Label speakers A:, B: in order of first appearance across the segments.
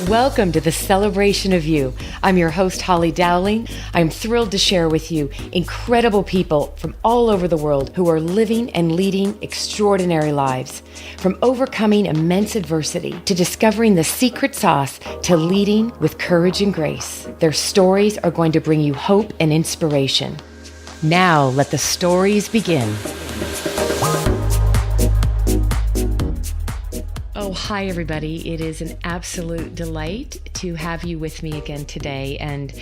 A: Welcome to the Celebration of You. I'm your host, Holly Dowling. I'm thrilled to share with you incredible people from all over the world who are living and leading extraordinary lives. From overcoming immense adversity to discovering the secret sauce to leading with courage and grace. Their stories are going to bring you hope and inspiration. Now let the stories begin. Oh, hi, everybody. It is an absolute delight to have you with me again today. And,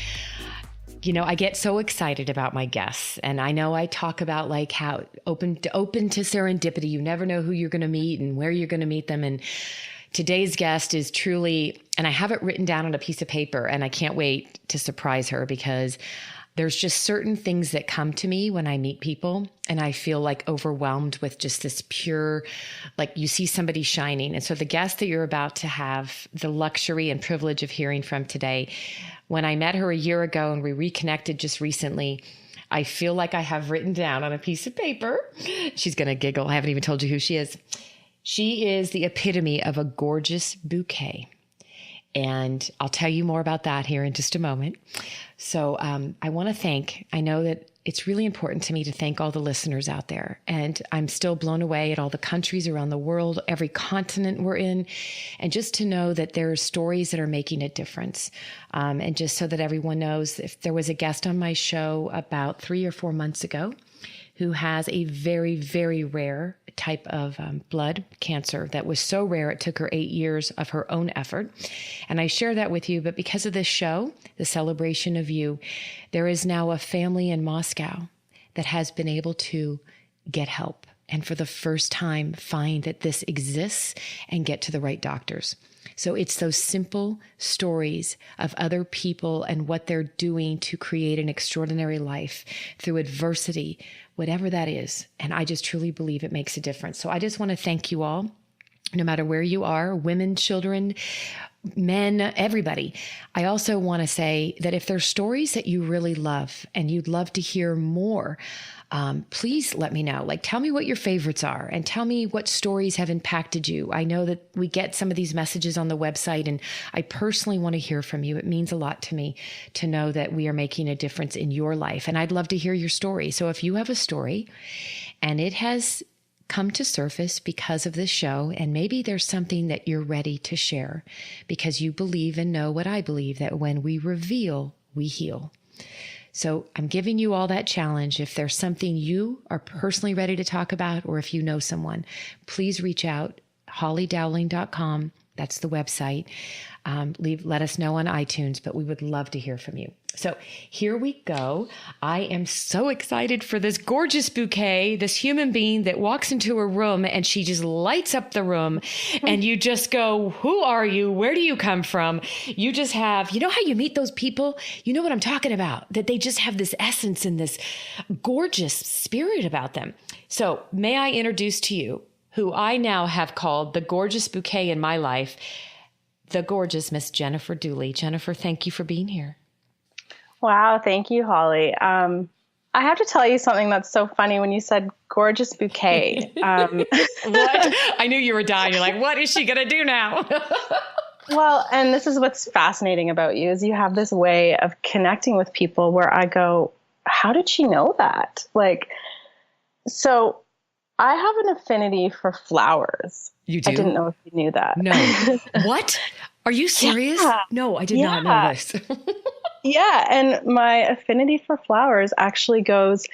A: you know, I get so excited about my guests. And I know I talk about like how open to serendipity. You never know who you're going to meet and where you're going to meet them. And today's guest is truly, and I have it written down on a piece of paper, and I can't wait to surprise her because there's just certain things that come to me when I meet people and I feel like overwhelmed with just this pure, like you see somebody shining. And so the guest that you're about to have the luxury and privilege of hearing from today, when I met her a year ago and we reconnected just recently, I feel like I have written down on a piece of paper. She's going to giggle. I haven't even told you who she is. She is the epitome of a gorgeous bouquet. And I'll tell you more about that here in just a moment. So I want to I know that it's really important to me to thank all the listeners out there. And I'm still blown away at all the countries around the world, every continent we're in. And just to know that there are stories that are making a difference. And just so that everyone knows, if there was a guest on my show about 3 or 4 months ago who has a very, very rare type of blood cancer that was so rare it took her 8 years of her own effort. And I share that with you, but because of this show, the Celebration of You, there is now a family in Moscow that has been able to get help and for the first time find that this exists and get to the right doctors. So it's those simple stories of other people and what they're doing to create an extraordinary life through adversity, whatever that is. And I just truly believe it makes a difference. So I just want to thank you all, no matter where you are, women, children, men, everybody. I also want to say that if there's stories that you really love and you'd love to hear more, please let me know. Like, tell me what your favorites are and tell me what stories have impacted you. I know that we get some of these messages on the website, and I personally want to hear from you. It means a lot to me to know that we are making a difference in your life, and I'd love to hear your story. So if you have a story and it has come to surface because of this show, and maybe there's something that you're ready to share because you believe and know what I believe, that when we reveal, we heal. So I'm giving you all that challenge. If there's something you are personally ready to talk about, or if you know someone, please reach out, hollydowling.com. That's the website. Let us know on iTunes, but we would love to hear from you. So here we go. I am so excited for this gorgeous bouquet, this human being that walks into a room and she just lights up the room and you just go, who are you? Where do you come from? You just have, you know how you meet those people? You know what I'm talking about, that they just have this essence and this gorgeous spirit about them. So may I introduce to you who I now have called the gorgeous bouquet in my life, the gorgeous Miss Jennifer Dooley. Jennifer, thank you for being here.
B: Wow. Thank you, Holly. I have to tell you something that's so funny when you said gorgeous bouquet.
A: What? I knew you were dying. You're like, what is she going to do now?
B: Well, and this is what's fascinating about you is you have this way of connecting with people where I go, how did she know that? So I have an affinity for flowers.
A: You do?
B: I didn't know if you knew that.
A: No. What? Are you serious?
B: Yeah.
A: No, I did not know this.
B: Yeah. And my affinity for flowers actually goes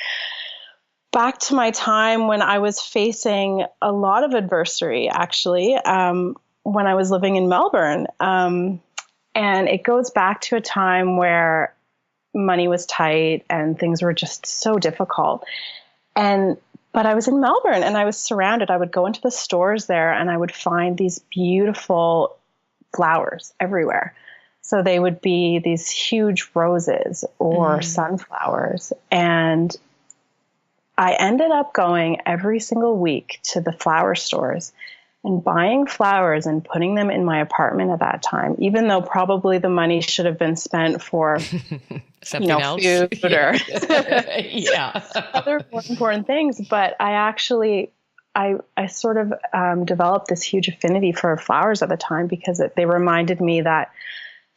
B: back to my time when I was facing a lot of adversity, actually, when I was living in Melbourne. And it goes back to a time where money was tight and things were just so difficult. But I was in Melbourne and I was surrounded. I would go into the stores there and I would find these beautiful flowers everywhere. So they would be these huge roses or sunflowers. And I ended up going every single week to the flower stores and buying flowers and putting them in my apartment at that time, even though probably the money should have been spent for
A: something else,
B: food or
A: yeah,
B: other more important things. But I actually I sort of developed this huge affinity for flowers at the time because they reminded me that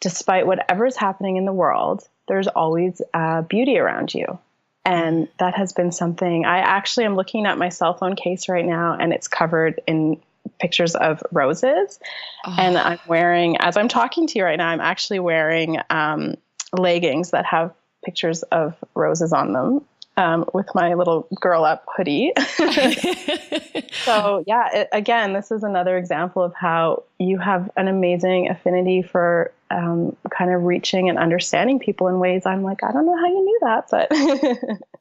B: despite whatever's happening in the world, there's always beauty around you. And that has been something I actually am looking at my cell phone case right now, and it's covered in pictures of roses. Oh. And I'm wearing, as I'm talking to you right now, I'm actually wearing leggings that have pictures of roses on them. With my little girl up hoodie. So yeah, again, this is another example of how you have an amazing affinity for kind of reaching and understanding people in ways I'm like, I don't know how you knew that, but.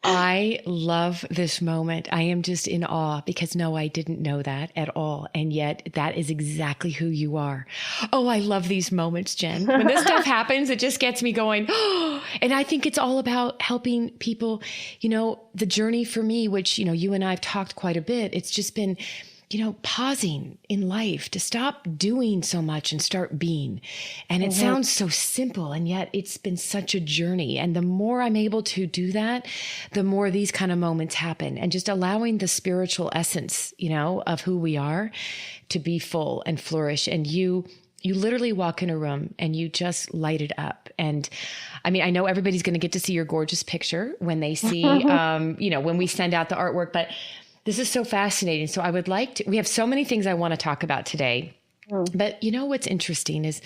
A: I love this moment. I am just in awe because no, I didn't know that at all. And yet that is exactly who you are. Oh, I love these moments, Jen. When this stuff happens, it just gets me going. Oh, and I think it's all about helping people, the journey for me, which, you and I have talked quite a bit. It's just been, pausing in life to stop doing so much and start being. And it sounds so simple, and yet it's been such a journey. And the more I'm able to do that, the more these kind of moments happen, and just allowing the spiritual essence, of who we are to be full and flourish. And you literally walk in a room and you just light it up. And I mean, I know everybody's going to get to see your gorgeous picture when they see, when we send out the artwork, but this is so fascinating. So I would like to, we have so many things I want to talk about today, but what's interesting is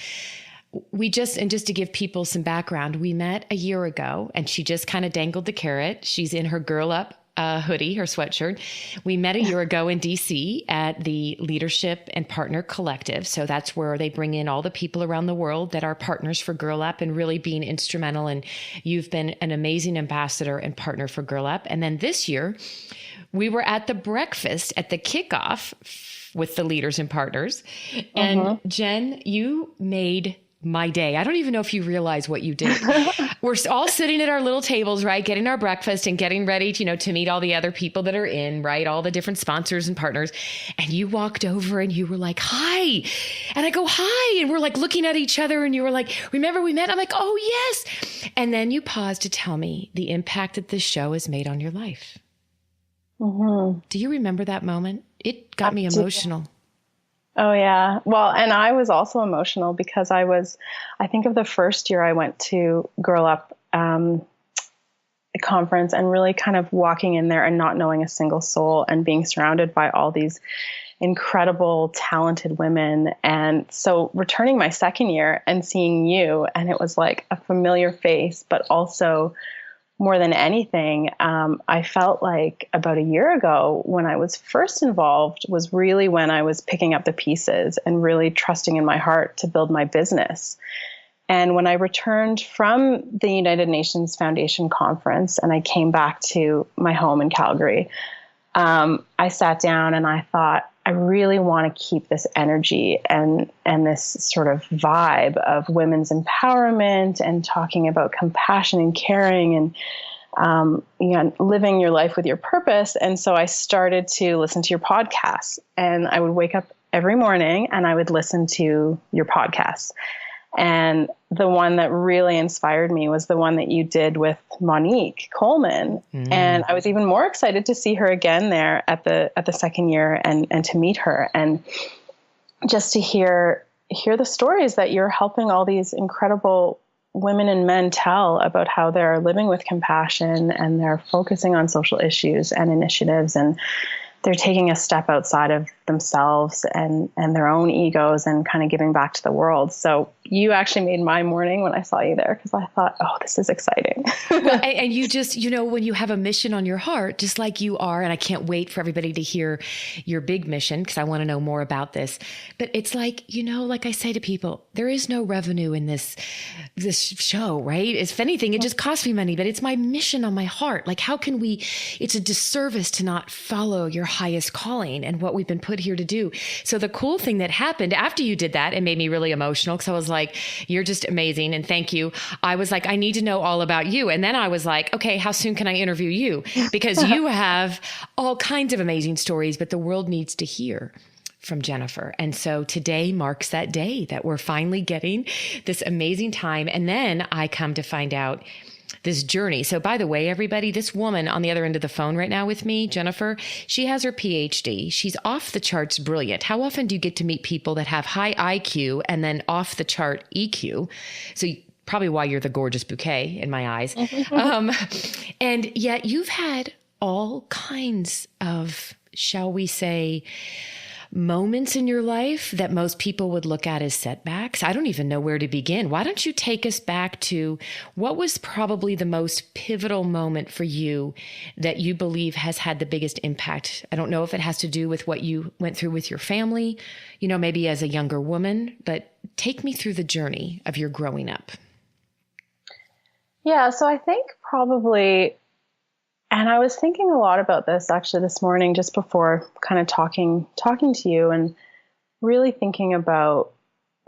A: and just to give people some background, we met a year ago and she just kind of dangled the carrot. She's in her girl up hoodie, her sweatshirt. We met a year ago in DC at the Leadership and Partner Collective. So that's where they bring in all the people around the world that are partners for Girl Up and really being instrumental. And you've been an amazing ambassador and partner for Girl Up. And then this year, we were at the breakfast at the kickoff with the leaders and partners. And Jen, you made my day. I don't even know if you realize what you did. We're all sitting at our little tables, right? Getting our breakfast and getting ready to meet all the other people that are in, right? All the different sponsors and partners. And you walked over and you were like, hi. And I go, hi. And we're like looking at each other and you were like, remember we met? I'm like, oh yes. And then you paused to tell me the impact that this show has made on your life. Do you remember that moment? It got me emotional.
B: Oh yeah. Well, and I was also emotional because I think of the first year I went to Girl Up conference and really kind of walking in there and not knowing a single soul and being surrounded by all these incredible, talented women. And so returning my second year and seeing you, and it was like a familiar face, but also more than anything, I felt like about a year ago when I was first involved was really when I was picking up the pieces and really trusting in my heart to build my business. And when I returned from the United Nations Foundation conference and I came back to my home in Calgary, I sat down and I thought, I really want to keep this energy and this sort of vibe of women's empowerment and talking about compassion and caring and living your life with your purpose. And so I started to listen to your podcasts, and I would wake up every morning and I would listen to your podcasts. And the one that really inspired me was the one that you did with Monique Coleman. And I was even more excited to see her again there at the second year and to meet her and just to hear the stories that you're helping all these incredible women and men tell about how they're living with compassion and they're focusing on social issues and initiatives, and they're taking a step outside of themselves and their own egos and kind of giving back to the world. So you actually made my morning when I saw you there, because I thought, oh, this is exciting.
A: Well, and you just, when you have a mission on your heart, just like you are, and I can't wait for everybody to hear your big mission because I want to know more about this. But it's like, like I say to people, there is no revenue in this show, right? If anything, it just costs me money, but it's my mission on my heart. Like, how can it's a disservice to not follow your highest calling and what we've been put here to do. So the cool thing that happened after you did that, it made me really emotional because I was like, you're just amazing. And thank you. I was like, I need to know all about you. And then I was like, okay, how soon can I interview you? Because you have all kinds of amazing stories, but the world needs to hear from Jennifer. And so today marks that day that we're finally getting this amazing time. And then I come to find out this journey. So by the way, everybody, this woman on the other end of the phone right now with me, Jennifer, she has her PhD. She's off the charts brilliant. How often do you get to meet people that have high IQ and then off the chart EQ? So probably why you're the gorgeous bouquet in my eyes. And yet you've had all kinds of, shall we say, moments in your life that most people would look at as setbacks. I don't even know where to begin. Why don't you take us back to what was probably the most pivotal moment for you that you believe has had the biggest impact? I don't know if it has to do with what you went through with your family, maybe as a younger woman, but take me through the journey of your growing up.
B: Yeah, so I think probably, and I was thinking a lot about this actually this morning, just before kind of talking to you, and really thinking about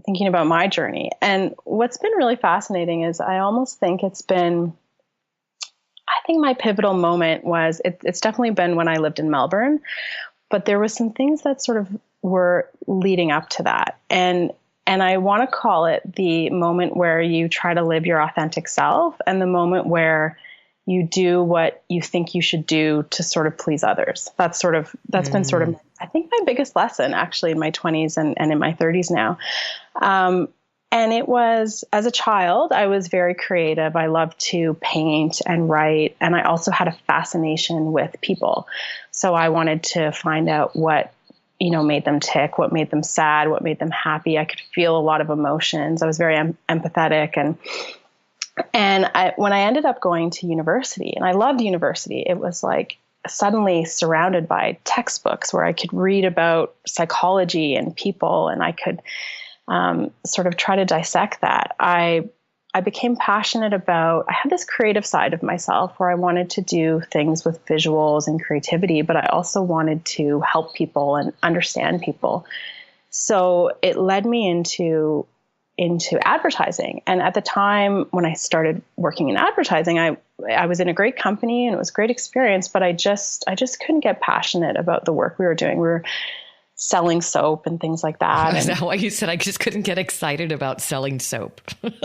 B: my journey. And what's been really fascinating is I almost think I think my pivotal moment was, it's definitely been when I lived in Melbourne, but there was some things that sort of were leading up to that. And I want to call it the moment where you try to live your authentic self, and the moment where you do what you think you should do to sort of please others. That's been sort of, I think, my biggest lesson actually in my 20s and in my 30s now. And it was, as a child, I was very creative. I loved to paint and write. And I also had a fascination with people. So I wanted to find out what, made them tick, what made them sad, what made them happy. I could feel a lot of emotions. I was very empathetic. And when I ended up going to university, and I loved university, it was like suddenly surrounded by textbooks where I could read about psychology and people, and I could sort of try to dissect that. I became passionate about, I had this creative side of myself where I wanted to do things with visuals and creativity, but I also wanted to help people and understand people. So it led me into advertising. And at the time when I started working in advertising, I was in a great company and it was a great experience, but I just couldn't get passionate about the work we were doing. We were selling soap and things like that.
A: Is that why you said I just couldn't get excited about selling soap?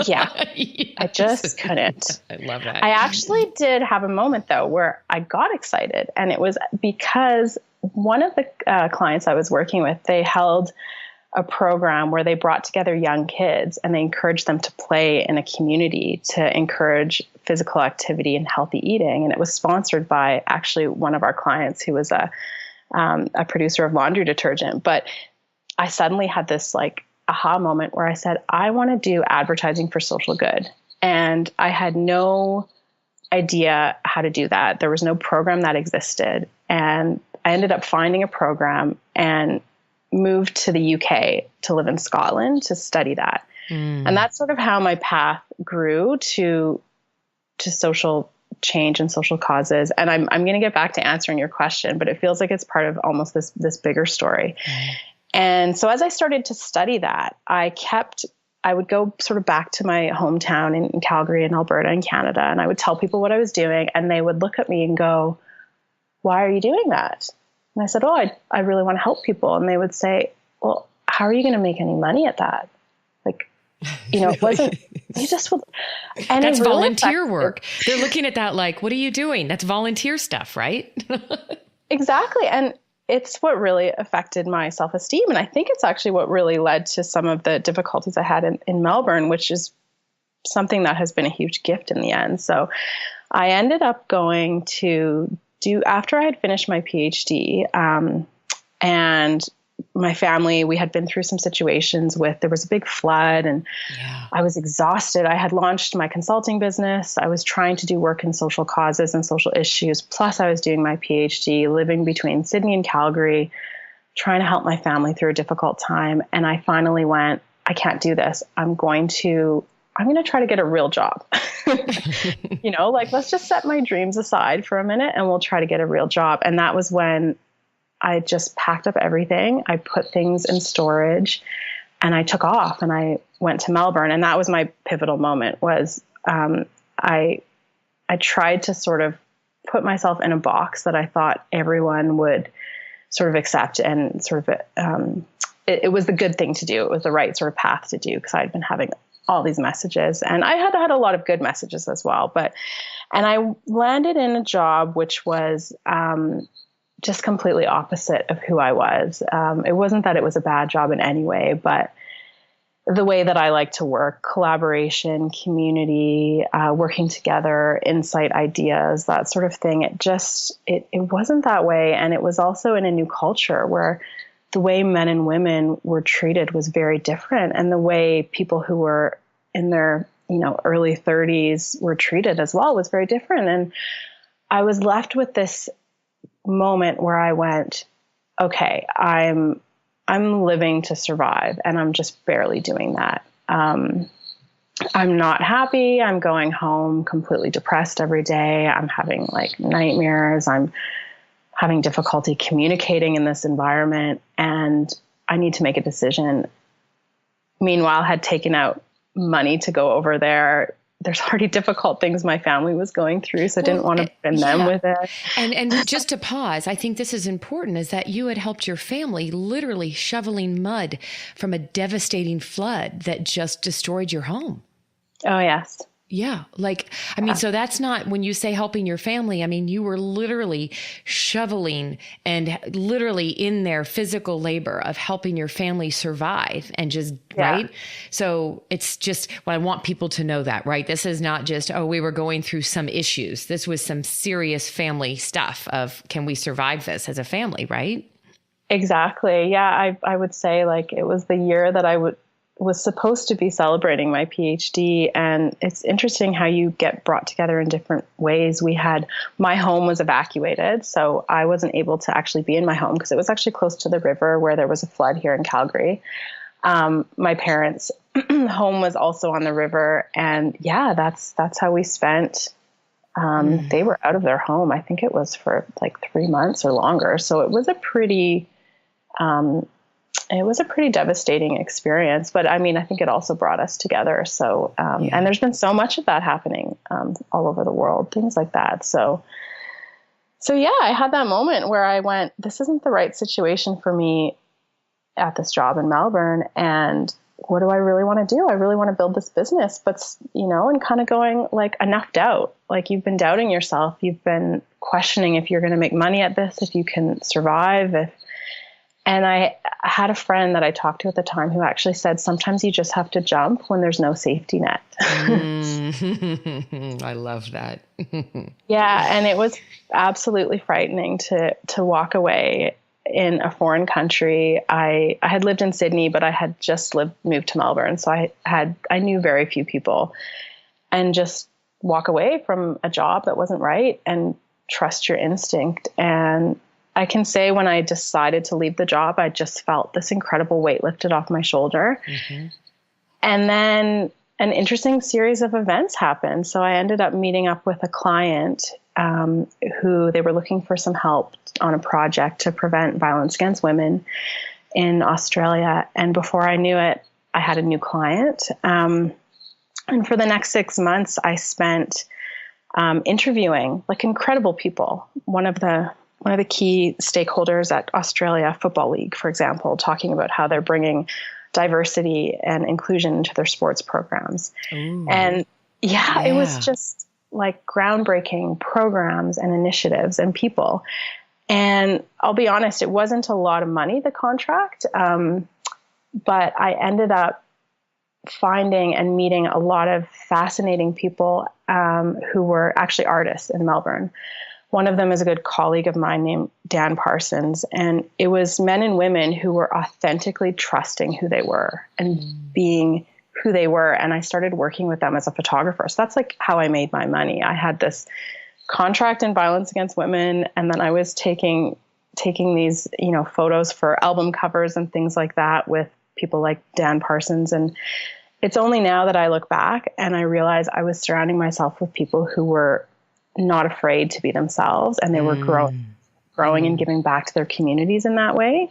B: Yeah, yes. I just couldn't.
A: I love that.
B: I actually did have a moment though where I got excited, and it was because one of the clients I was working with, they held a program where they brought together young kids and they encouraged them to play in a community to encourage physical activity and healthy eating. And it was sponsored by actually one of our clients who was a producer of laundry detergent. But I suddenly had this like aha moment where I said, I want to do advertising for social good. And I had no idea how to do that. There was no program that existed. And I ended up finding a program and moved to the UK to live in Scotland to study that. And that's sort of how my path grew to social change and social causes. And I'm going to get back to answering your question, but it feels like it's part of almost this bigger story. And so as I started to study that, I would go sort of back to my hometown in Calgary in Alberta in Canada, and I would tell people what I was doing, and they would look at me and go, why are you doing that? And I said, I really want to help people. And they would say, well, how are you going to make any money at that? Like, it wasn't, you just would. And
A: that's really volunteer work. They're looking at that like, what are you doing? That's volunteer stuff, right?
B: Exactly. And it's what really affected my self-esteem. And I think it's actually what really led to some of the difficulties I had in Melbourne, which is something that has been a huge gift in the end. So I ended up going to after I had finished my PhD, and my family, we had been through some situations there was a big flood, and I was exhausted. I had launched my consulting business. I was trying to do work in social causes and social issues. Plus I was doing my PhD, living between Sydney and Calgary, trying to help my family through a difficult time. And I finally went, I can't do this. I'm going to try to get a real job. Let's just set my dreams aside for a minute and we'll try to get a real job. And that was when I just packed up everything. I put things in storage and I took off and I went to Melbourne. And that was my pivotal moment was, I tried to sort of put myself in a box that I thought everyone would sort of accept and sort of, it was the good thing to do. It was the right sort of path to do because I'd been having all these messages. And I had a lot of good messages as well. And I landed in a job which was just completely opposite of who I was. It wasn't that it was a bad job in any way, but the way that I like to work, collaboration, community, working together, insight, ideas, that sort of thing. It wasn't that way. And it was also in a new culture where the way men and women were treated was very different. And the way people who were in their, early 30s were treated as well was very different. And I was left with this moment where I went, okay, I'm living to survive, and I'm just barely doing that. I'm not happy. I'm going home completely depressed every day. I'm having like nightmares. I'm having difficulty communicating in this environment, and I need to make a decision. Meanwhile, had taken out money to go over there. There's already difficult things my family was going through, so I didn't want to burden them with it.
A: And just to pause, I think this is important, is that you had helped your family literally shoveling mud from a devastating flood that just destroyed your home.
B: Oh, yes.
A: Yeah. So that's not, when you say helping your family, you were literally shoveling and literally in their physical labor of helping your family survive and just, right? So it's just, I want people to know that, right? This is not just, we were going through some issues. This was some serious family stuff of, can we survive this as a family, right?
B: Exactly. Yeah. I would say it was the year that was supposed to be celebrating my PhD. And it's interesting how you get brought together in different ways. My home was evacuated, so I wasn't able to actually be in my home because it was actually close to the river where there was a flood here in Calgary. My parents' home was also on the river. And that's how we spent. They were out of their home. I think it was for 3 months or longer. So it was a pretty devastating experience, but I think it also brought us together. So, and there's been so much of that happening, all over the world, things like that. So yeah, I had that moment where I went, this isn't the right situation for me at this job in Melbourne. And what do I really want to do? I really want to build this business, but and kind of going enough doubt. You've been doubting yourself. You've been questioning if you're going to make money at this, if you can survive, And I had a friend that I talked to at the time who actually said, sometimes you just have to jump when there's no safety net.
A: I love that.
B: Yeah. And it was absolutely frightening to walk away in a foreign country. I had lived in Sydney, but I had just moved to Melbourne. So I knew very few people, and just walk away from a job that wasn't right and trust your instinct. And I can say when I decided to leave the job, I just felt this incredible weight lifted off my shoulder. Mm-hmm. And then an interesting series of events happened. So I ended up meeting up with a client who they were looking for some help on a project to prevent violence against women in Australia. And before I knew it, I had a new client. And for the next 6 months, I spent interviewing incredible people. One of the key stakeholders at Australia Football League, for example, talking about how they're bringing diversity and inclusion into their sports programs. Ooh. And it was just groundbreaking programs and initiatives and people. And I'll be honest, it wasn't a lot of money, the contract, but I ended up finding and meeting a lot of fascinating people who were actually artists in Melbourne. One of them is a good colleague of mine named Dan Parsons. And it was men and women who were authentically trusting who they were and being who they were. And I started working with them as a photographer. So that's how I made my money. I had this contract in violence against women. And then I was taking these, photos for album covers and things like that with people like Dan Parsons. And it's only now that I look back and I realize I was surrounding myself with people who were not afraid to be themselves, and they were growing and giving back to their communities in that way.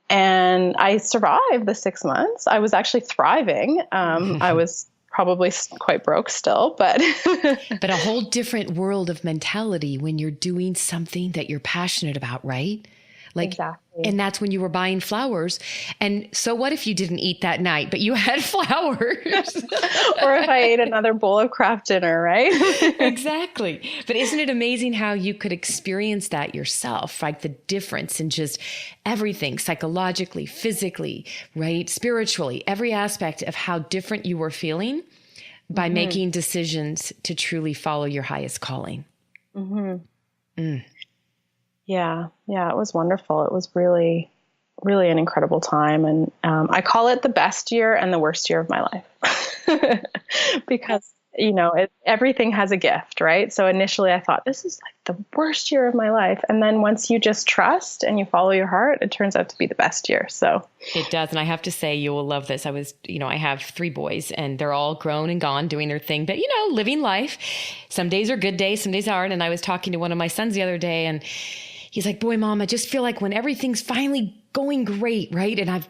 B: And I survived the 6 months. I was actually thriving. I was probably quite broke still, but
A: but a whole different world of mentality when you're doing something that you're passionate about, right? Like,
B: Exactly.
A: and that's when you were buying flowers. And so what if you didn't eat that night, but you had flowers?
B: Or if I ate another bowl of Kraft dinner, right?
A: Exactly. But isn't it amazing how you could experience that yourself, like the difference in just everything, psychologically, physically, right? Spiritually, every aspect of how different you were feeling by making decisions to truly follow your highest calling.
B: Yeah. Yeah. It was wonderful. It was really, really an incredible time. And I call it the best year and the worst year of my life because, everything has a gift, right? So initially I thought this is like the worst year of my life. And then once you just trust and you follow your heart, it turns out to be the best year. So
A: it does. And I have to say, you will love this. I have 3 boys and they're all grown and gone doing their thing, but living life. Some days are good days, some days aren't. And I was talking to one of my sons the other day and he's like, boy, Mom, I just feel like when everything's finally going great, right? And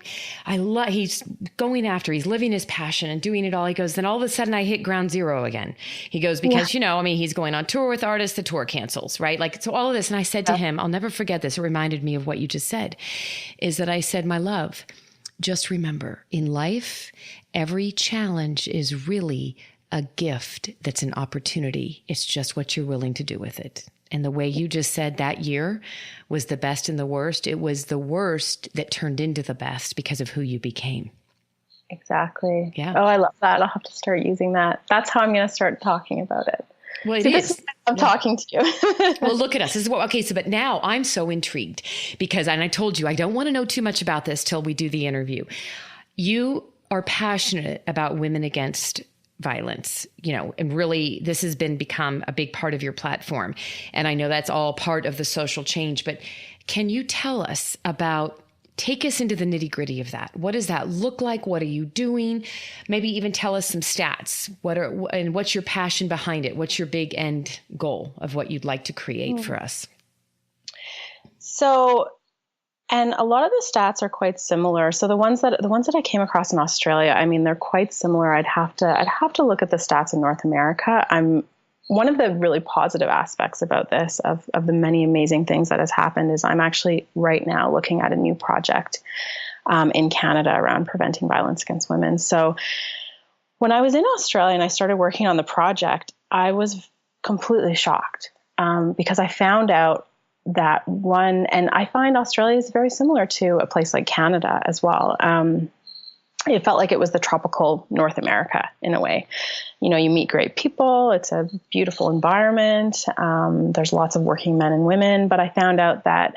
A: he's going after, he's living his passion and doing it all. He goes, then all of a sudden I hit ground zero again. He goes, because, he's going on tour with artists, the tour cancels, right? Like, so all of this. And I said to him, I'll never forget this. It reminded me of what you just said, is that I said, my love, just remember in life, every challenge is really a gift that's an opportunity. It's just what you're willing to do with it. And the way you just said that year was the best and the worst. It was the worst that turned into the best because of who you became.
B: Exactly.
A: Yeah.
B: Oh, I love that. I'll have to start using that. That's how I'm going to start talking about it.
A: Well,
B: This is I'm talking to you.
A: Well, look at us. This is but now I'm so intrigued because, and I told you, I don't want to know too much about this till we do the interview. You are passionate about women against violence, and really this has become a big part of your platform. And I know that's all part of the social change, but can you tell us take us into the nitty gritty of that? What does that look like? What are you doing? Maybe even tell us some stats. And what's your passion behind it? What's your big end goal of what you'd like to create for us?
B: So, and a lot of the stats are quite similar. So the ones that I came across in Australia, I mean, they're quite similar. I'd have to look at the stats in North America. One of the really positive aspects about this, of the many amazing things that has happened, is I'm actually right now looking at a new project in Canada around preventing violence against women. So when I was in Australia and I started working on the project, I was completely shocked because I found out that and I find Australia is very similar to a place like Canada as well. It felt like it was the tropical North America in a way. You meet great people. It's a beautiful environment. There's lots of working men and women, but I found out that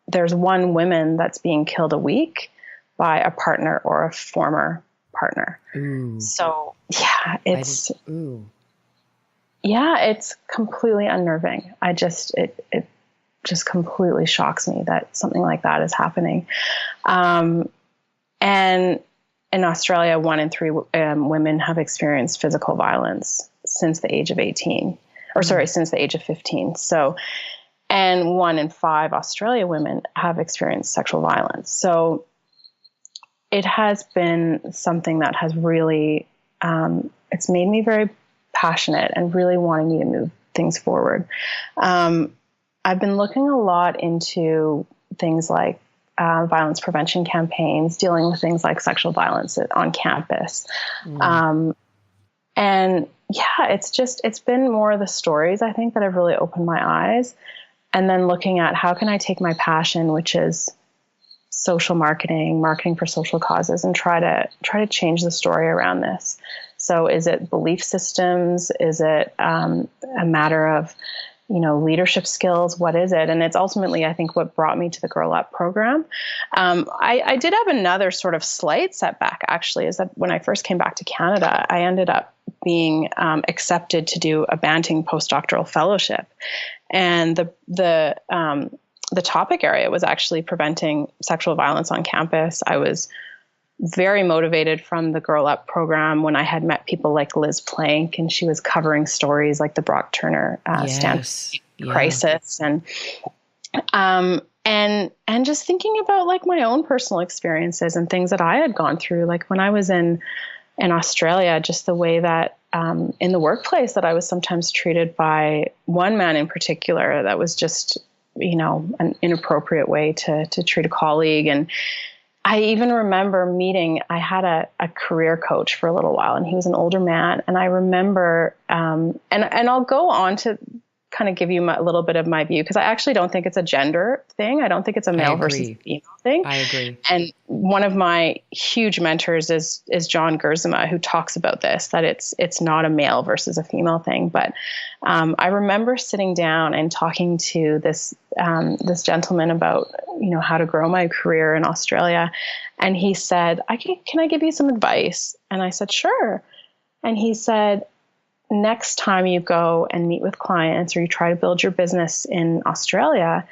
B: there's one woman that's being killed a week by a partner or a former partner.
A: Ooh.
B: So it's completely unnerving. It just completely shocks me that something like that is happening. And in Australia, 1 in 3 women have experienced physical violence since the age of 18, since the age of 15. So, and 1 in 5 Australia women have experienced sexual violence. So it has been something that has really, it's made me very passionate and really wanting me to move things forward. I've been looking a lot into things like violence prevention campaigns, dealing with things like sexual violence on campus. And it's been more of the stories, I think, that have really opened my eyes. And then looking at how can I take my passion, which is social marketing for social causes, and try to change the story around this. So is it belief systems? Is it a matter of leadership skills? What is it? And it's ultimately, I think, what brought me to the Girl Up program. I did have another sort of slight setback, actually, is that when I first came back to Canada, I ended up being accepted to do a Banting postdoctoral fellowship. And the topic area was actually preventing sexual violence on campus. I was very motivated from the Girl Up program when I had met people like Liz Plank, and she was covering stories like the Brock Turner Stanford crisis, and just thinking about like my own personal experiences and things that I had gone through, like when I was in Australia, just the way that in the workplace that I was sometimes treated by one man in particular that was just an inappropriate way to treat a colleague. And I even remember I had a career coach for a little while, and he was an older man. And I remember, and I'll go on to kind of give you a little bit of my view, because I actually don't think it's a gender thing. I don't think it's a male versus female thing.
A: I agree.
B: And one of my huge mentors is John Gerzema, who talks about this, that it's not a male versus a female thing. But I remember sitting down and talking to this gentleman about, how to grow my career in Australia. And he said, can I give you some advice? And I said, sure. And he said, next time you go and meet with clients or you try to build your business in Australia,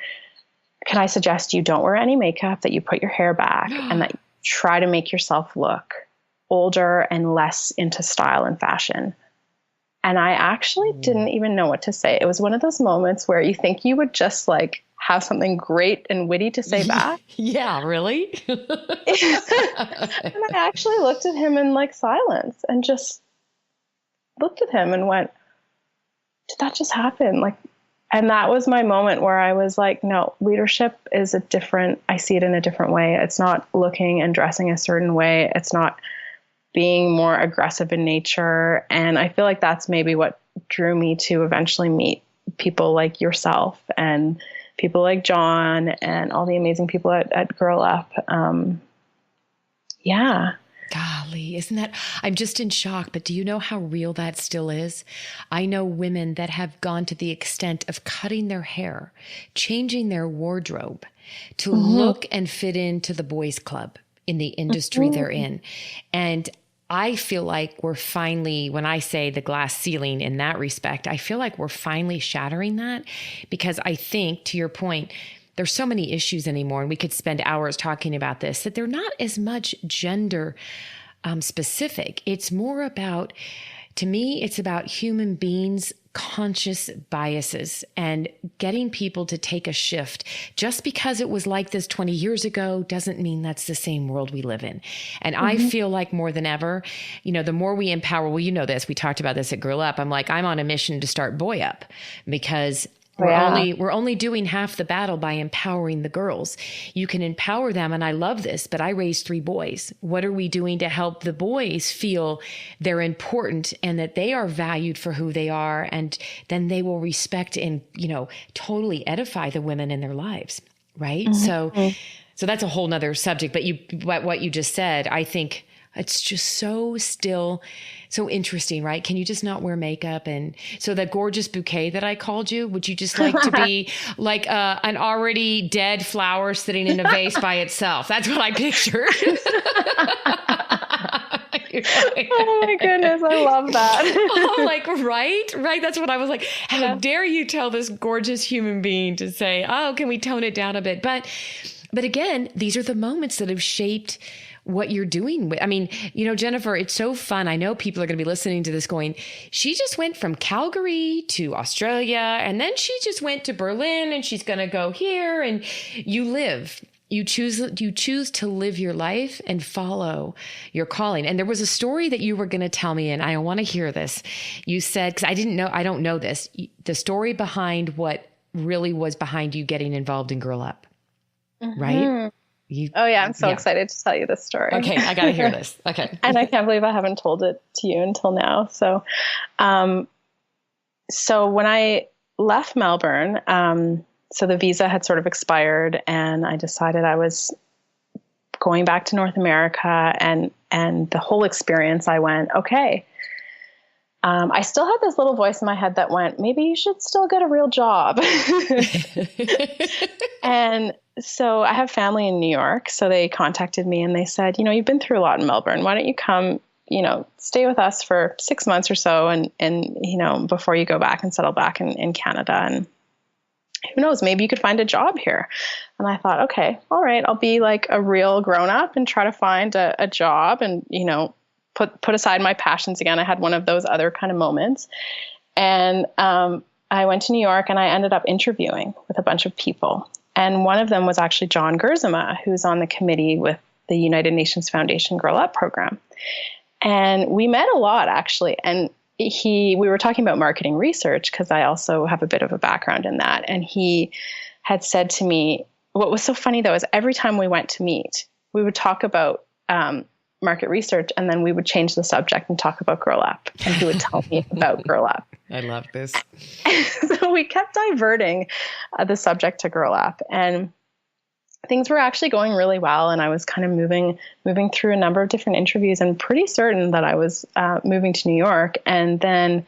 B: can I suggest you don't wear any makeup, that you put your hair back, and that you try to make yourself look older and less into style and fashion? And I actually didn't even know what to say. It was one of those moments where you think you would just have something great and witty to say back.
A: Yeah, really?
B: And I actually looked at him in silence and just looked at him and went, did that just happen? And that was my moment where I was like, no, leadership is I see it in a different way. It's not looking and dressing a certain way. It's not being more aggressive in nature. And I feel like that's maybe what drew me to eventually meet people like yourself and people like John and all the amazing people at Girl Up. Yeah.
A: Golly, I'm just in shock, but do you know how real that still is? I know women that have gone to the extent of cutting their hair, changing their wardrobe to look and fit into the boys' club in the industry they're in. And I feel like we're finally, when I say the glass ceiling in that respect, I feel like we're finally shattering that, because I think, to your point, there's so many issues anymore, and we could spend hours talking about this, that they're not as much gender specific. It's more about, to me, it's about human beings' conscious biases and getting people to take a shift. Just because it was like this 20 years ago doesn't mean that's the same world we live in. And I feel like more than ever, the more we empower, well, this, we talked about this at Girl Up. I'm on a mission to start Boy Up, because we're only doing half the battle by empowering the girls. You can empower them, and I love this, but I raised 3 boys. What are we doing to help the boys feel they're important and that they are valued for who they are, and then they will respect and, totally edify the women in their lives, right? So that's a whole nother subject, but what you just said, I think it's just so interesting, right? Can you just not wear makeup? And so that gorgeous bouquet that I called you, would you just like to be like an already dead flower sitting in a vase by itself? That's what I pictured.
B: Oh my goodness, I love that.
A: Right. That's what I was like. How dare you tell this gorgeous human being to say, oh, can we tone it down a bit? But again, these are the moments that have shaped what you're doing. Jennifer, it's so fun. I know people are going to be listening to this going, she just went from Calgary to Australia, and then she just went to Berlin, and she's going to go here. And you choose to live your life and follow your calling. And there was a story that you were going to tell me, and I want to hear this. You said, because I don't know this, the story behind what really was behind you getting involved in Girl Up, right?
B: I'm so excited to tell you this story.
A: Okay, I got to hear this. Okay.
B: And I can't believe I haven't told it to you until now. So, so when I left Melbourne, so the visa had sort of expired, and I decided I was going back to North America, and the whole experience, I went, okay. I still had this little voice in my head that went, maybe you should still get a real job. And so I have family in New York. So they contacted me and they said, you've been through a lot in Melbourne. Why don't you come, stay with us for 6 months or so and before you go back and settle back in Canada. And who knows, maybe you could find a job here. And I thought, okay, all right, I'll be like a real grown up and try to find a job and, put aside my passions again. I had one of those other kind of moments. And I went to New York and I ended up interviewing with a bunch of people. And one of them was actually John Gerzema, who's on the committee with the United Nations Foundation Girl Up program. And we met a lot, actually. And we were talking about marketing research, because I also have a bit of a background in that. And he had said to me, what was so funny though, is every time we went to meet, we would talk about market research, and then we would change the subject and talk about Girl Up. And he would tell me about Girl Up.
A: I love this.
B: So we kept diverting the subject to Girl Up, and things were actually going really well. And I was kind of moving through a number of different interviews and pretty certain that I was moving to New York. And then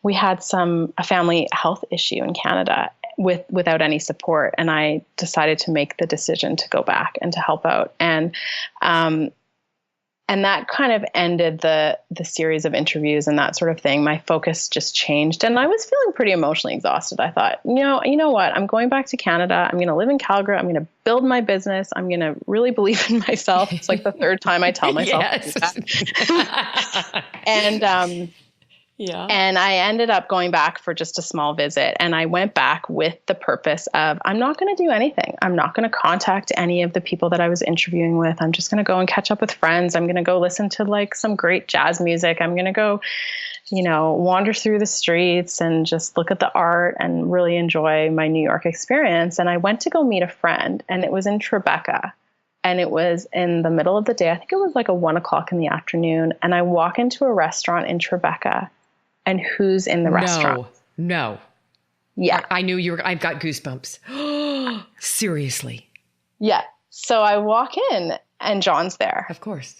B: we had a family health issue in Canada without any support. And I decided to make the decision to go back and to help out. And that kind of ended the series of interviews and that sort of thing. My focus just changed, and I was feeling pretty emotionally exhausted. I thought, you know what? I'm going back to Canada. I'm going to live in Calgary. I'm going to build my business. I'm going to really believe in myself. It's like the third time I tell myself that. And I ended up going back for just a small visit. And I went back with the purpose of, I'm not going to do anything. I'm not going to contact any of the people that I was interviewing with. I'm just going to go and catch up with friends. I'm going to go listen to like some great jazz music. I'm going to go, wander through the streets and just look at the art and really enjoy my New York experience. And I went to go meet a friend, and it was in Tribeca. And it was in the middle of the day. I think it was like 1:00 in the afternoon. And I walk into a restaurant in Tribeca. And who's in the restaurant?
A: No.
B: Yeah.
A: I knew you were, I've got goosebumps. Seriously.
B: Yeah. So I walk in and John's there.
A: Of course.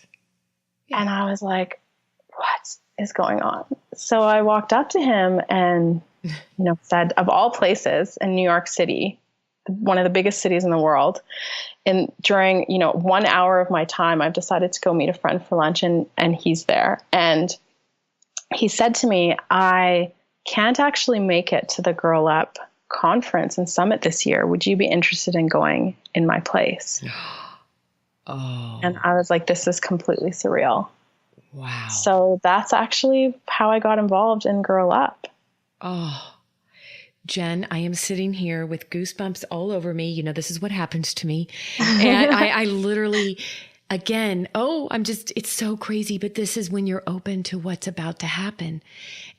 B: Yeah. And I was like, what is going on? So I walked up to him and, said, of all places in New York City, one of the biggest cities in the world, and during, 1 hour of my time, I've decided to go meet a friend for lunch, and he's there. And he said to me, I can't actually make it to the Girl Up conference and summit this year. Would you be interested in going in my place?
A: Oh.
B: And I was like, this is completely surreal.
A: Wow.
B: So that's actually how I got involved in Girl Up.
A: Oh, Jen, I am sitting here with goosebumps all over me. This is what happens to me. And I literally... Again, it's so crazy, but this is when you're open to what's about to happen.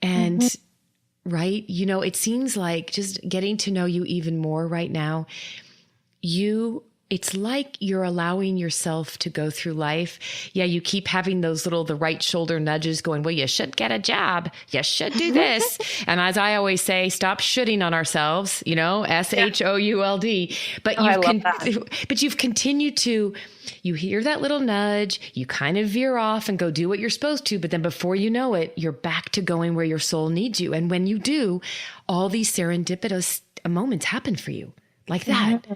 A: And right, it seems like just getting to know you even more right now, it's like you're allowing yourself to go through life. Yeah, you keep having those the right shoulder nudges going, well, you should get a job. You should do this. And as I always say, stop shoulding on ourselves, SHOULD. But you've continued to, you hear that little nudge, you kind of veer off and go do what you're supposed to. But then before you know it, you're back to going where your soul needs you. And when you do, all these serendipitous moments happen for you like that.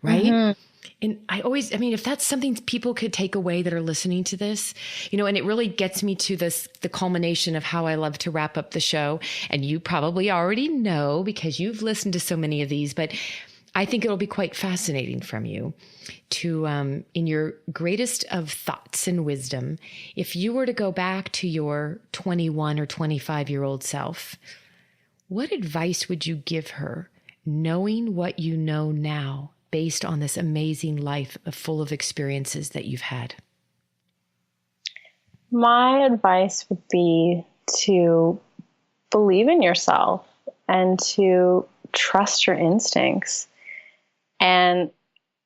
A: Right? Mm-hmm. And if that's something people could take away that are listening to this, and it really gets me to the culmination of how I love to wrap up the show. And you probably already know because you've listened to so many of these, but I think it'll be quite fascinating from you to, in your greatest of thoughts and wisdom, if you were to go back to your 21 or 25-year-old self, what advice would you give her knowing what you know now? Based on this amazing life full of experiences that you've had?
B: My advice would be to believe in yourself and to trust your instincts. And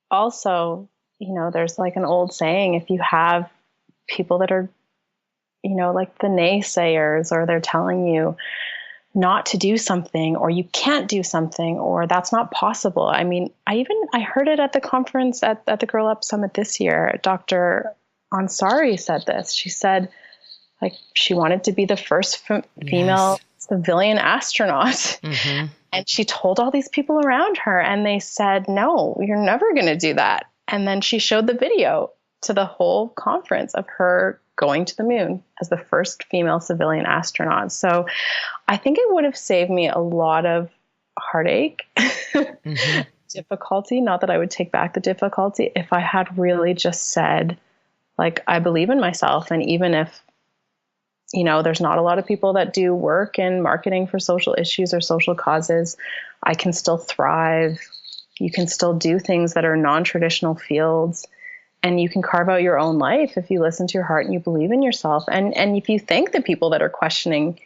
B: also, there's like an old saying, if you have people that are, like the naysayers, or they're telling you not to do something, or you can't do something, or that's not possible. I mean, I heard it at the conference at the Girl Up Summit this year. Dr. Ansari said this. She said, like, she wanted to be the first female civilian astronaut. Mm-hmm. And she told all these people around her, and they said, no, you're never going to do that. And then she showed the video to the whole conference of her going to the moon as the first female civilian astronaut. So I think it would have saved me a lot of heartache, mm-hmm. difficulty. Not that I would take back the difficulty, if I had really just said, like, I believe in myself. And even if, there's not a lot of people that do work in marketing for social issues or social causes, I can still thrive. You can still do things that are non-traditional fields. And you can carve out your own life if you listen to your heart and you believe in yourself. And if you think the people that are questioning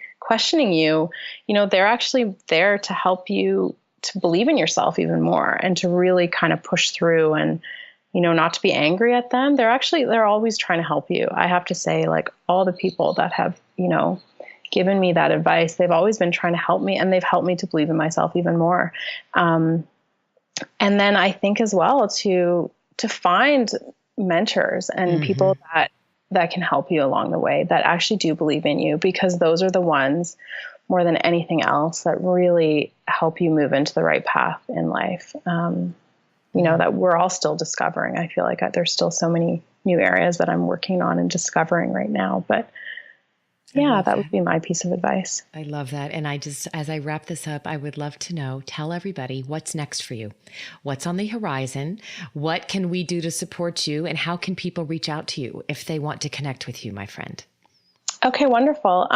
B: you, they're actually there to help you to believe in yourself even more and to really kind of push through and, not to be angry at them. They're always trying to help you. I have to say, like, all the people that have, given me that advice, they've always been trying to help me, and they've helped me to believe in myself even more. And then I think as well to find mentors and people that can help you along the way, that actually do believe in you, because those are the ones more than anything else that really help you move into the right path in life. That we're all still discovering. I feel like there's still so many new areas that I'm working on and discovering right now, but yeah, that would be my piece of advice.
A: I love that. And as I wrap this up, I would love to know, tell everybody what's next for you. What's on the horizon? What can we do to support you? And how can people reach out to you if they want to connect with you, my friend? Okay, wonderful.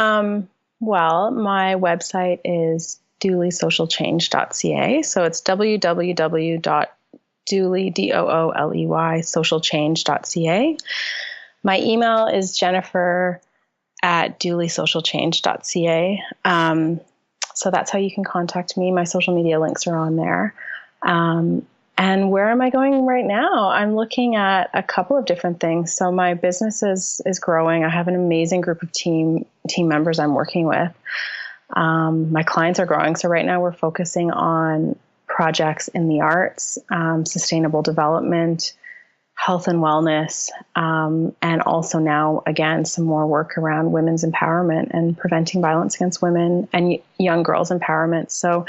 B: Well, my website is dooleysocialchange.ca. So it's www.dooley, Dooley, socialchange.ca. My email is jennifer@dooleysocialchange.ca. So that's how you can contact me. My social media links are on there. And where am I going right now? I'm looking at a couple of different things. So my business is growing. I have an amazing group of team members I'm working with. My clients are growing. So right now we're focusing on projects in the arts, sustainable development, health and wellness, and also now, again, some more work around women's empowerment and preventing violence against women and young girls' empowerment. So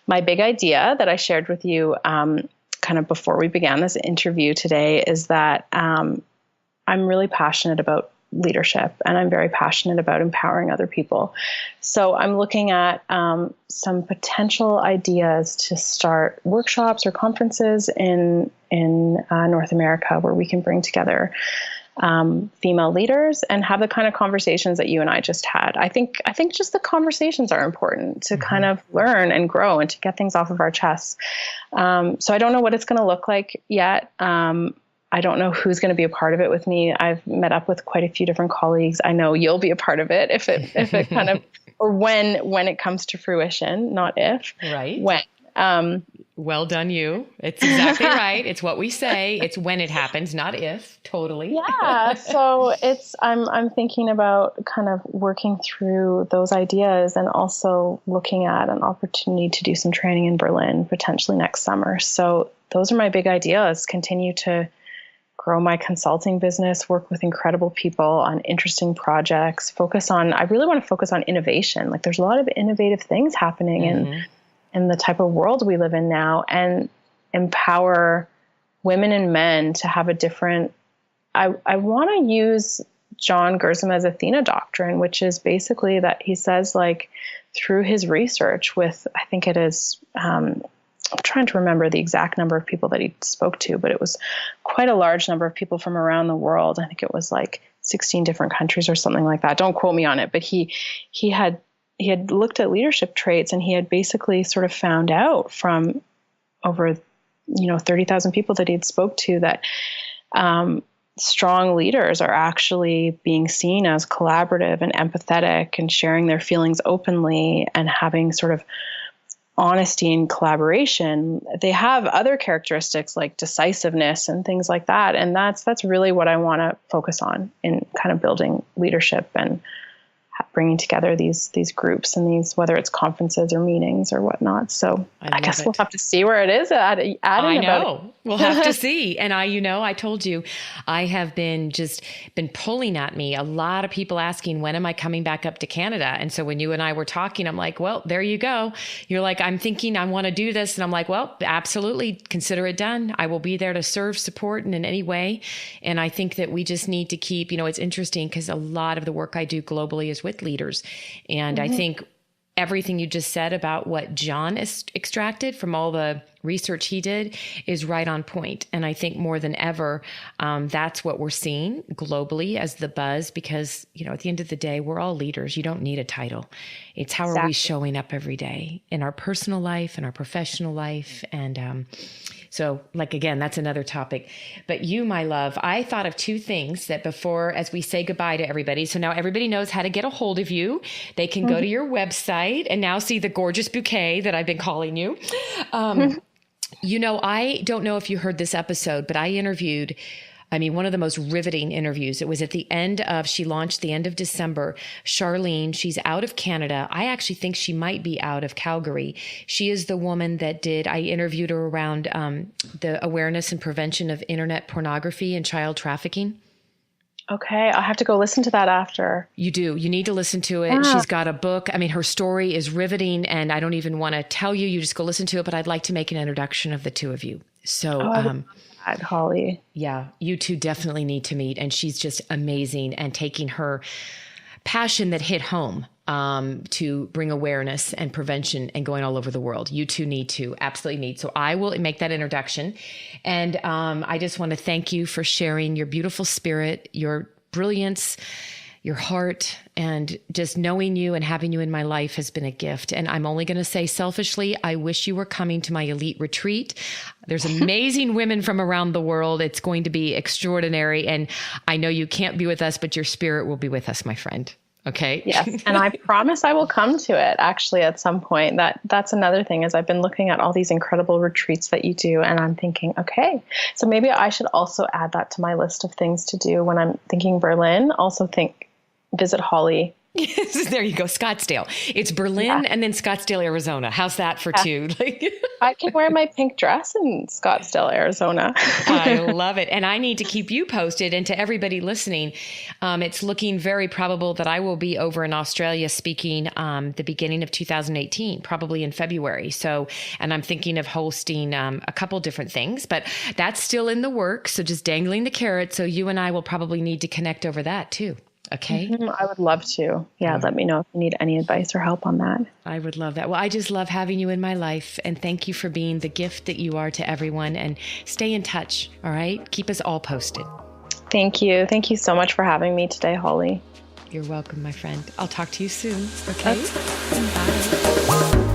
B: my big idea that I shared with you kind of before we began this interview today is that I'm really passionate about leadership, and I'm very passionate about empowering other people. So I'm looking at some potential ideas to start workshops or conferences in North America where we can bring together female leaders and have the kind of conversations that you and I just had. I think just the conversations are important to kind of learn and grow and to get things off of our chests. So I don't know what it's going to look like yet. I don't know who's going to be a part of it with me. I've met up with quite a few different colleagues. I know you'll be a part of it if it kind of, or when it comes to fruition, not if.
A: Right.
B: When.
A: Well done, you. It's exactly right. It's what we say. It's when it happens, not if. Totally.
B: Yeah. So I'm thinking about kind of working through those ideas and also looking at an opportunity to do some training in Berlin potentially next summer. So those are my big ideas. Continue to grow my consulting business, work with incredible people on interesting projects, I really want to focus on innovation. Like, there's a lot of innovative things happening in the type of world we live in now, and empower women and men to have a different, I want to use John Gersama's Athena doctrine, which is basically that he says, like, through his research with, I think it is, I'm trying to remember the exact number of people that he spoke to, but it was quite a large number of people from around the world. I think it was like 16 different countries or something like that. Don't quote me on it, but he had looked at leadership traits, and he had basically sort of found out from over, 30,000 people that he'd spoke to that strong leaders are actually being seen as collaborative and empathetic and sharing their feelings openly and having sort of honesty and collaboration. They have other characteristics like decisiveness and things like that. And that's really what I want to focus on in kind of building leadership and bringing together these groups and these, whether it's conferences or meetings or whatnot. So I guess we'll have to see where it is at.
A: I know. We'll have to see. And I told you, I have been pulling at me. A lot of people asking, when am I coming back up to Canada? And so when you and I were talking, I'm like, well, there you go. You're like, I'm thinking I want to do this. And I'm like, well, absolutely. Consider it done. I will be there to serve, support, and in any way. And I think that we just need to keep, it's interesting because a lot of the work I do globally is with leaders. And I think everything you just said about what John extracted from all the research he did is right on point. And I think more than ever, that's what we're seeing globally as the buzz, because, at the end of the day, we're all leaders. You don't need a title. It's how are we showing up every day in our personal life and our professional life. And so again, that's another topic. But you, my love, I thought of two things that before, as we say goodbye to everybody. So now everybody knows how to get a hold of you. They can go to your website and now see the gorgeous bouquet that I've been calling you. I don't know if you heard this episode, but I interviewed, one of the most riveting interviews. It was at she launched the end of December. Charlene, she's out of Canada. I actually think she might be out of Calgary. She is the woman I interviewed her around the awareness and prevention of internet pornography and child trafficking.
B: Okay, I'll have to go listen to that after. You
A: do. You need to listen to it. She's got a book. Her story is riveting, and I don't even want to tell you. You just go listen to it, but I'd like to make an introduction of the two of you. So,
B: Holly.
A: Yeah, you two definitely need to meet, and she's just amazing and taking her passion that hit home to bring awareness and prevention and going all over the world. You two absolutely need. So I will make that introduction. And I just want to thank you for sharing your beautiful spirit, your brilliance, your heart, and just knowing you and having you in my life has been a gift. And I'm only going to say selfishly, I wish you were coming to my elite retreat. There's amazing women from around the world. It's going to be extraordinary. And I know you can't be with us, but your spirit will be with us, my friend. Okay.
B: Yes. And I promise I will come to it actually at some point. That's another thing is I've been looking at all these incredible retreats that you do. And I'm thinking, okay, so maybe I should also add that to my list of things to do when I'm thinking Berlin. Also visit Holly.
A: There you go. Scottsdale. It's Berlin and then Scottsdale, Arizona. How's that for two?
B: I can wear my pink dress in Scottsdale, Arizona.
A: I love it. And I need to keep you posted. And to everybody listening, it's looking very probable that I will be over in Australia speaking the beginning of 2018, probably in February. And I'm thinking of hosting a couple different things, but that's still in the works. So just dangling the carrot. So you and I will probably need to connect over that too. Okay.
B: I would love to. Yeah. Let me know if you need any advice or help on that.
A: I would love that. Well, I just love having you in my life, and thank you for being the gift that you are to everyone, and stay in touch. All right. Keep us all posted.
B: Thank you. Thank you so much for having me today, Holly.
A: You're welcome, my friend. I'll talk to you soon. Okay. Bye.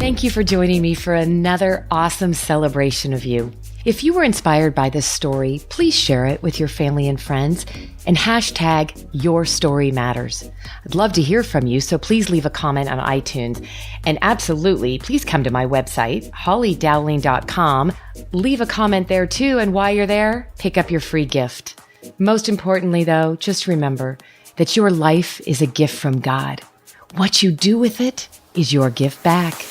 A: Thank you for joining me for another awesome celebration of you. If you were inspired by this story, please share it with your family and friends and hashtag Your Story Matters. I'd love to hear from you, so please leave a comment on iTunes. And absolutely, please come to my website, hollydowling.com. Leave a comment there too, and while you're there, pick up your free gift. Most importantly though, just remember that your life is a gift from God. What you do with it is your gift back.